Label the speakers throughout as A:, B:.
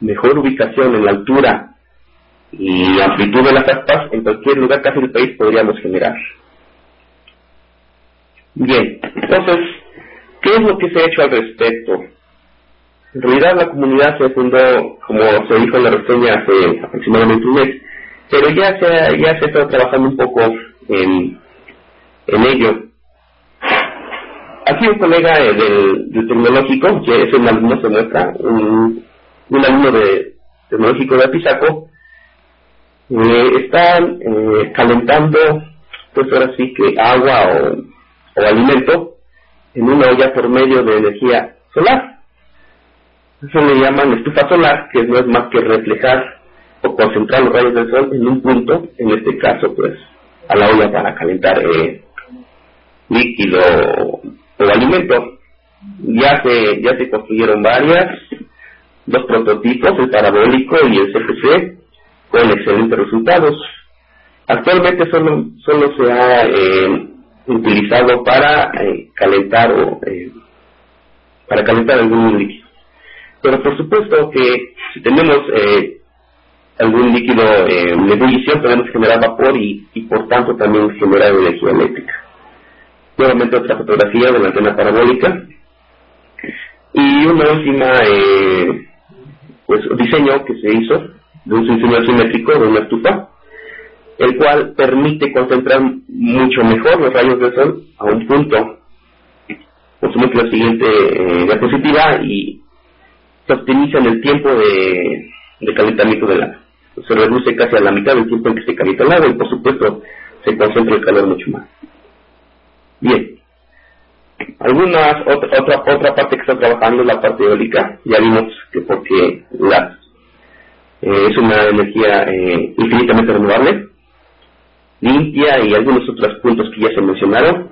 A: mejor ubicación en la altura y amplitud de las aspas, en cualquier lugar casi del país podríamos generar. Bien, entonces, ¿qué es lo que se ha hecho al respecto? En realidad la comunidad se fundó, como se dijo en la reseña, hace aproximadamente un mes, pero ya se ha estado trabajando un poco en ello. Aquí un colega del tecnológico, que es un alumno, se muestra, un alumno de tecnológico de Apizaco, está calentando, pues ahora sí que agua o alimento en una olla por medio de energía solar. Eso le llaman estufa solar, que no es más que reflejar o concentrar los rayos del sol en un punto, en este caso pues a la olla para calentar líquido o alimento. Ya se construyeron dos prototipos, el parabólico y el CPC, con excelentes resultados. Actualmente solo se ha utilizado para calentar algún líquido. Pero por supuesto que si tenemos algún líquido en ebullición, podemos generar vapor y por tanto también generar energía eléctrica. Nuevamente otra fotografía de la antena parabólica y una última diseño que se hizo de un sensor simétrico de una estufa, el cual permite concentrar mucho mejor los rayos del sol a un punto. Consumimos la siguiente diapositiva y se optimiza en el tiempo de calentamiento del agua. Se reduce casi a la mitad del tiempo en que se calienta el agua y por supuesto se concentra el calor mucho más. Bien, otra parte que está trabajando es la parte eólica. Ya vimos que porque es una energía infinitamente renovable, limpia y algunos otros puntos que ya se mencionaron,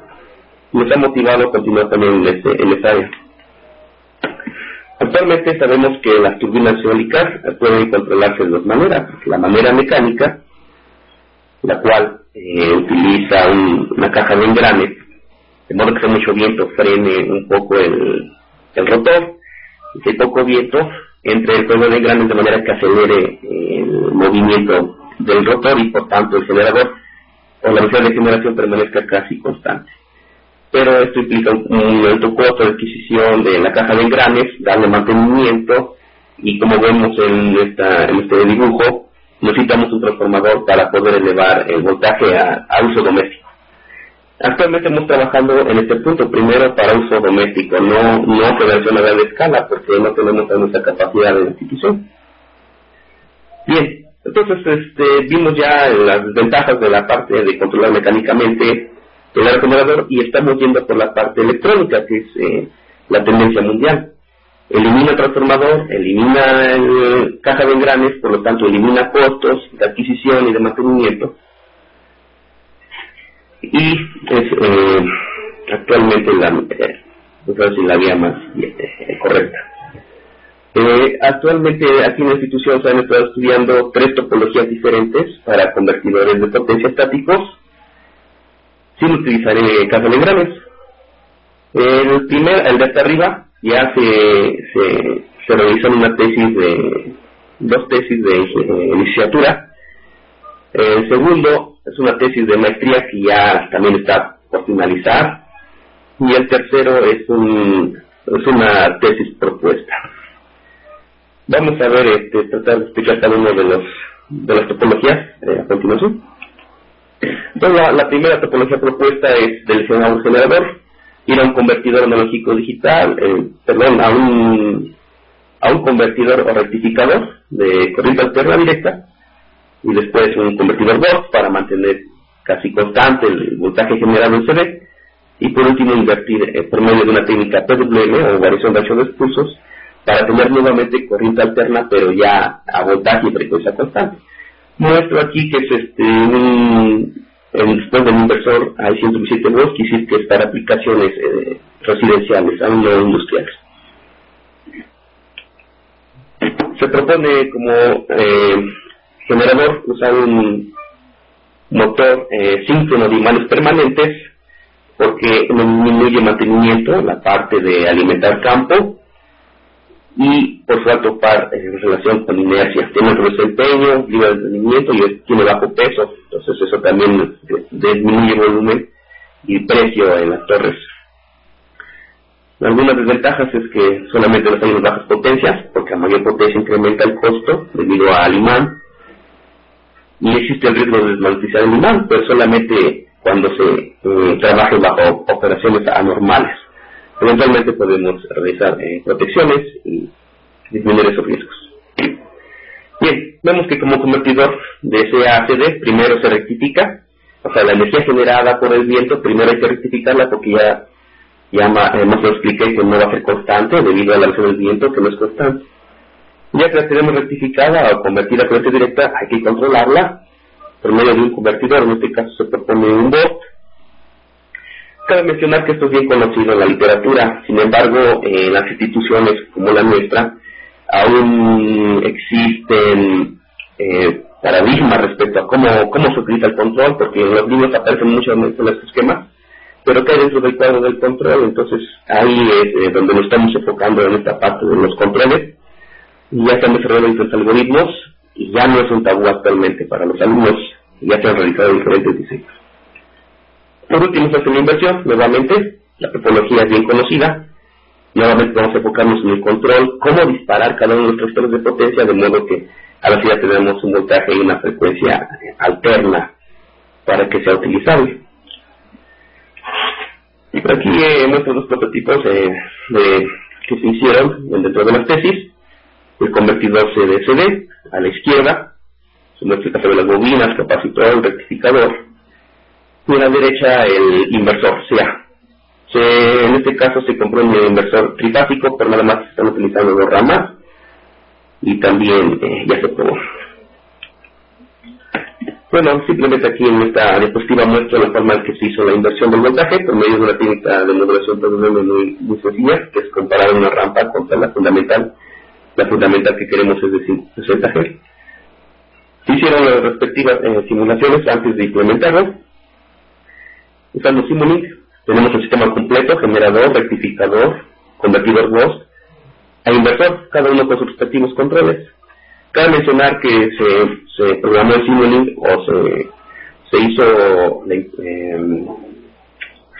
A: nos ha motivado a continuar también en esta área. Actualmente sabemos que las turbinas eólicas pueden controlarse de dos maneras. La manera mecánica, la cual utiliza una caja de engranes, de modo que si hay mucho viento frene un poco el rotor, y si hay poco viento entre el juego de engranes de manera que acelere el movimiento del rotor y por tanto el generador o la velocidad de generación permanezca casi constante. Pero esto implica un alto costo de adquisición de la caja de engranes, darle mantenimiento y como vemos en este dibujo, necesitamos un transformador para poder elevar el voltaje a uso doméstico. Actualmente estamos trabajando en este punto, primero para uso doméstico, no operación a gran escala, porque no tenemos nuestra capacidad de institución. Bien, entonces vimos ya las ventajas de la parte de controlar mecánicamente el generador y estamos yendo por la parte electrónica, que es la tendencia mundial. Elimina el transformador, elimina el caja de engranes, por lo tanto elimina costos de adquisición y de mantenimiento. Y es actualmente la vía más correcta. Actualmente aquí en la institución se han estado estudiando 3 topologías diferentes para convertidores de potencia estáticos sin utilizar caja de engranes. El de hasta arriba ya se realizan dos tesis de licenciatura. El segundo es una tesis de maestría que ya también está por finalizar, y el tercero es una tesis propuesta. Vamos a ver, tratar de explicar cada uno de las topologías a continuación. Entonces la primera topología propuesta es del generador, ir a un convertidor analógico digital, a un convertidor o rectificador de corriente alterna directa, y después un convertidor BOS para mantener casi constante el voltaje generado en CD, y por último invertir por medio de una técnica PWM o variación de 8 pulsos para tener nuevamente corriente alterna pero ya a voltaje y frecuencia constante. Muestro aquí que es después del inversor hay 117 volts, que es para aplicaciones residenciales, aún no industriales. Se propone como generador usar un motor síncrono de imanes permanentes porque disminuye mantenimiento, la parte de alimentar campo, y por su alto par en relación con inercia. Tiene un desempeño, libre de rendimiento y tiene bajo peso, entonces eso también disminuye volumen y precio en las torres. Algunas desventajas es que solamente nos hay bajas potencias, porque a mayor potencia incrementa el costo debido al imán, y existe el riesgo de desmagnetizar el imán, pero solamente cuando se trabaje bajo operaciones anormales. Eventualmente podemos realizar protecciones y disminuir esos riesgos. Bien, vemos que como convertidor de SA a CD primero se rectifica, o sea, la energía generada por el viento primero hay que rectificarla porque ya más lo expliqué que no va a ser constante debido a la acción del viento que no es constante. Ya que la tenemos rectificada o convertida a corriente directa, hay que controlarla por medio de un convertidor, en este caso se propone un bot. Cabe mencionar que esto es bien conocido en la literatura, sin embargo, en las instituciones como la nuestra, aún existen paradigmas respecto a cómo se utiliza el control, porque en los libros aparecen muchos de estos esquemas, pero que hay dentro del cuadro del control, entonces ahí es donde nos estamos enfocando en esta parte de los controles, y ya están desarrollando diferentes algoritmos, y ya no es un tabú actualmente para los alumnos, ya se han realizado diferentes diseños. Por último, se hace la inversión, nuevamente, la topología es bien conocida, nuevamente vamos a enfocarnos en el control, cómo disparar cada uno de los transistores de potencia, de modo que a la ya tenemos un voltaje y una frecuencia alterna para que sea utilizable. Y por aquí muestro los prototipos que se hicieron dentro de las tesis. El convertidor CD-CD, a la izquierda, se muestra el caso de las bobinas, capacitor, el rectificador, y a la derecha el inversor, CA. En este caso se compró un inversor trifásico, pero nada más se están utilizando 2 ramas, y también ya se probó. Bueno, simplemente aquí en esta diapositiva muestro la forma en que se hizo la inversión del voltaje por medio de una técnica de modulación muy sencilla, que es comparar una rampa contra la fundamental. La fundamental que queremos es de 60 Hz. Se hicieron las respectivas simulaciones antes de implementarlo. Usando Simulink, tenemos el sistema completo, generador, rectificador, convertidor Ghost e inversor, cada uno con sus respectivos controles. Cabe mencionar que se programó el Simulink o se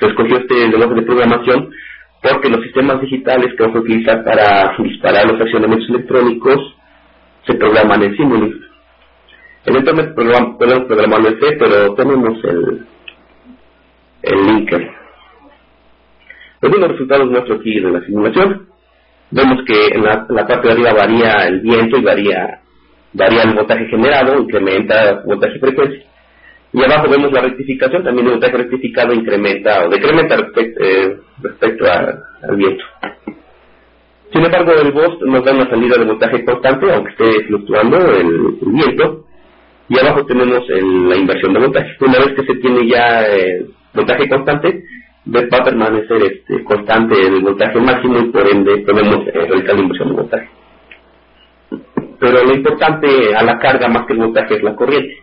A: escogió este lenguaje de programación porque los sistemas digitales que vamos a utilizar para disparar los accionamientos electrónicos se programan en Simulink. Eventualmente podemos programarlo en C, pero tenemos el linker. Los mismos resultados muestro aquí de la simulación. Vemos que en la parte de arriba varía el viento y varía el voltaje generado, incrementa voltaje y frecuencia. Y abajo vemos la rectificación, también el voltaje rectificado incrementa o decrementa respecto al viento. Sin embargo, el BOST nos da una salida de voltaje constante, aunque esté fluctuando el viento. Y abajo tenemos la inversión de voltaje. Una vez que se tiene ya voltaje constante, va a permanecer constante el voltaje máximo y por ende podemos realizar la inversión de voltaje. Pero lo importante a la carga más que el voltaje es la corriente.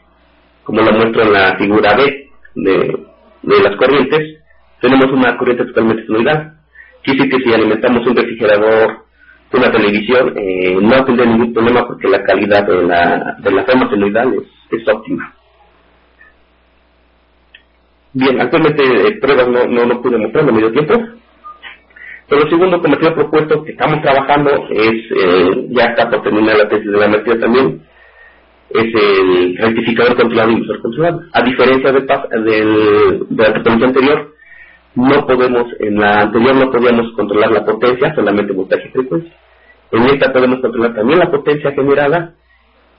A: Como lo muestro en la figura B de las corrientes, tenemos una corriente totalmente sinusoidal. Quiere decir que si alimentamos un refrigerador, una televisión, no tendrá ningún problema porque la calidad de la forma sinusoidal es óptima. Bien, actualmente pruebas no pude mostrar, no me dio tiempo. Pero el segundo convertidor propuesto que estamos trabajando ya está por terminar la tesis de la maestría también, es el rectificador controlado y inversor controlado. A diferencia de la topología anterior, en la anterior no podíamos controlar la potencia, solamente voltaje y frecuencia. En esta podemos controlar también la potencia generada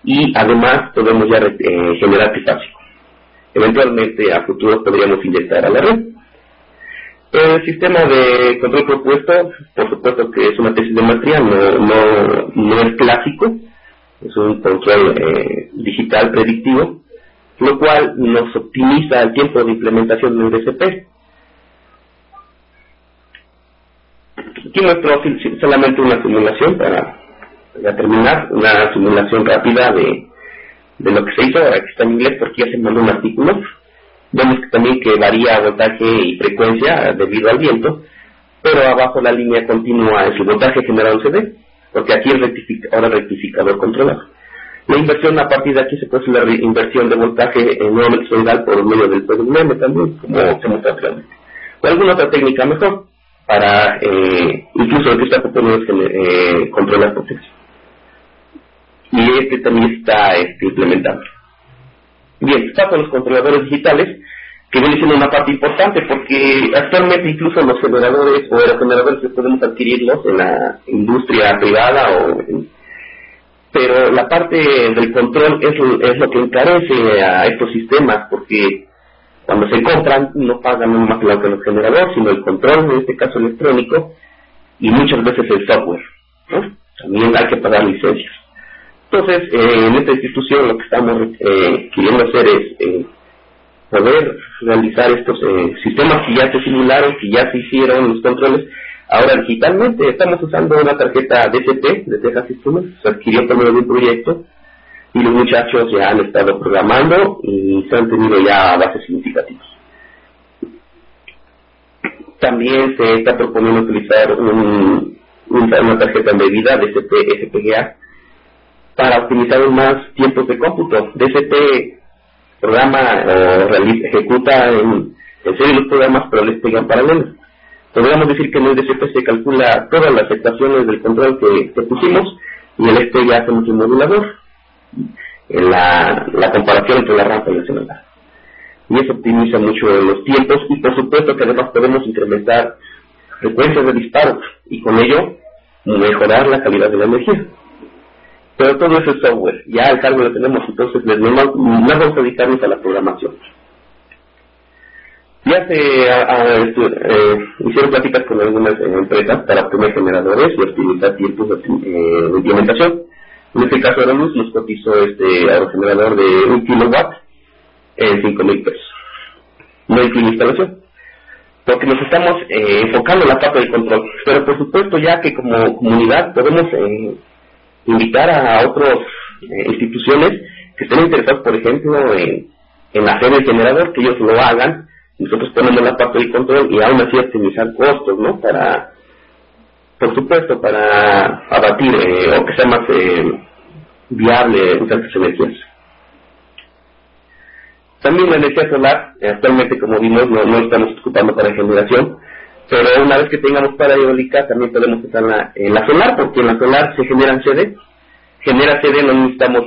A: y además podemos ya generar trifásico. Eventualmente a futuro podríamos inyectar a la red. El sistema de control propuesto, por supuesto que es una tesis de maestría, no es clásico, es un control digital predictivo, lo cual nos optimiza el tiempo de implementación del DCP. Aquí muestro solamente una simulación para terminar, una simulación rápida de lo que se hizo, ahora que está en inglés porque ya se mandó un artículo. Vemos que también que varía voltaje y frecuencia debido al viento, pero abajo la línea continua es el voltaje generado en CD, porque aquí es ahora rectificador controlado. La inversión a partir de aquí se puede hacer la inversión de voltaje nuevamente solidal por medio del PWM también, como se muestra claramente. O alguna otra técnica mejor para incluso lo que está proponiendo es controlar potencia. Y también está implementado. Bien, está con los controladores digitales, que viene siendo una parte importante porque actualmente incluso los generadores o aerogeneradores podemos adquirirlos en la industria privada pero la parte del control es lo que encarece a estos sistemas, porque cuando se compran no pagan no más que los generadores, sino el control, en este caso electrónico, y muchas veces el software, ¿no? También hay que pagar licencias. Entonces, en esta institución lo que estamos queriendo hacer es poder realizar estos sistemas que ya se simularon, que ya se hicieron los controles. Ahora digitalmente estamos usando una tarjeta DCP de Texas Instruments, se adquirió por medio de un proyecto y los muchachos ya han estado programando y se han tenido ya bases significativas. También se está proponiendo utilizar una tarjeta embebida DCP FPGA para optimizar más tiempos de cómputo. DCP programa ejecuta en serie los programas, pero les pegan paralelos. Podríamos decir que en el DCP se calcula todas las estaciones del control que pusimos y en este ya hacemos un modulador en la comparación entre la rampa y el celular. Y eso optimiza mucho los tiempos y por supuesto que además podemos incrementar frecuencias de disparo y con ello mejorar la calidad de la energía. Pero todo eso es software, ya el hardware lo tenemos, entonces no vamos a dedicarnos a la programación. Ya hicieron pláticas con algunas empresas para obtener generadores y optimizar tiempos de implementación. En este caso Aeroluz nos cotizó aerogenerador de 1 kilowatt en 5,000 pesos. No incluye instalación, porque nos estamos enfocando en la parte del control. Pero por supuesto ya que como comunidad podemos invitar a otras instituciones que estén interesados, por ejemplo, en hacer el generador, que ellos lo hagan. Nosotros ponemos la parte del control y aún así optimizar costos, ¿no? Por supuesto, para abatir o que sea más viable usar estas energías. También la energía solar, actualmente como vimos no estamos ocupando para generación, pero una vez que tengamos para eólica también podemos usarla en la solar, porque en la solar se generan CD. Genera CD, no necesitamos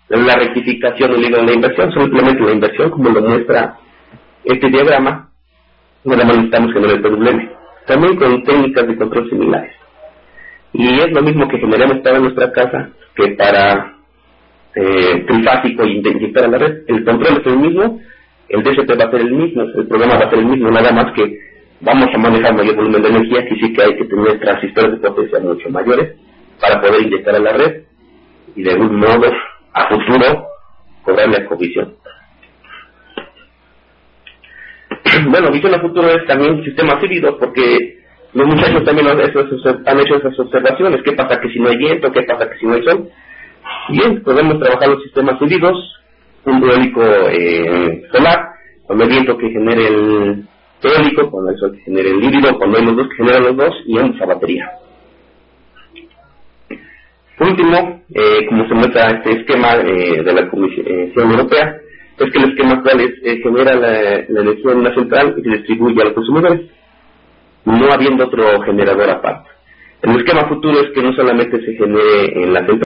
A: la rectificación ni la inversión, simplemente la inversión, como lo muestra este diagrama, nada más necesitamos generar el PWM. También con técnicas de control similares. Y es lo mismo que generamos para nuestra casa que para trifásico y inyectar a la red. El control es el mismo, el DCP va a ser el mismo, el programa va a ser el mismo, nada más que vamos a manejar mayor volumen de energía, que sí que hay que tener transistores de potencia mucho mayores para poder inyectar a la red y de algún modo a futuro cobrarle a comisión. Bueno, visión a futuro es también sistemas híbridos, porque los muchachos también han hecho esas observaciones. ¿Qué pasa que si no hay viento? ¿Qué pasa que si no hay sol? Bien, podemos trabajar los sistemas híbridos, un eólico solar, cuando hay viento que genere el eólico, cuando hay sol que genere el híbrido, cuando hay los dos que generan los dos, y ambos a batería. Por último, como se muestra este esquema de la Comisión Europea, es que el esquema actual genera la energía en una central y se distribuye a los consumidores, no habiendo otro generador aparte. El esquema futuro es que no solamente se genere en la central,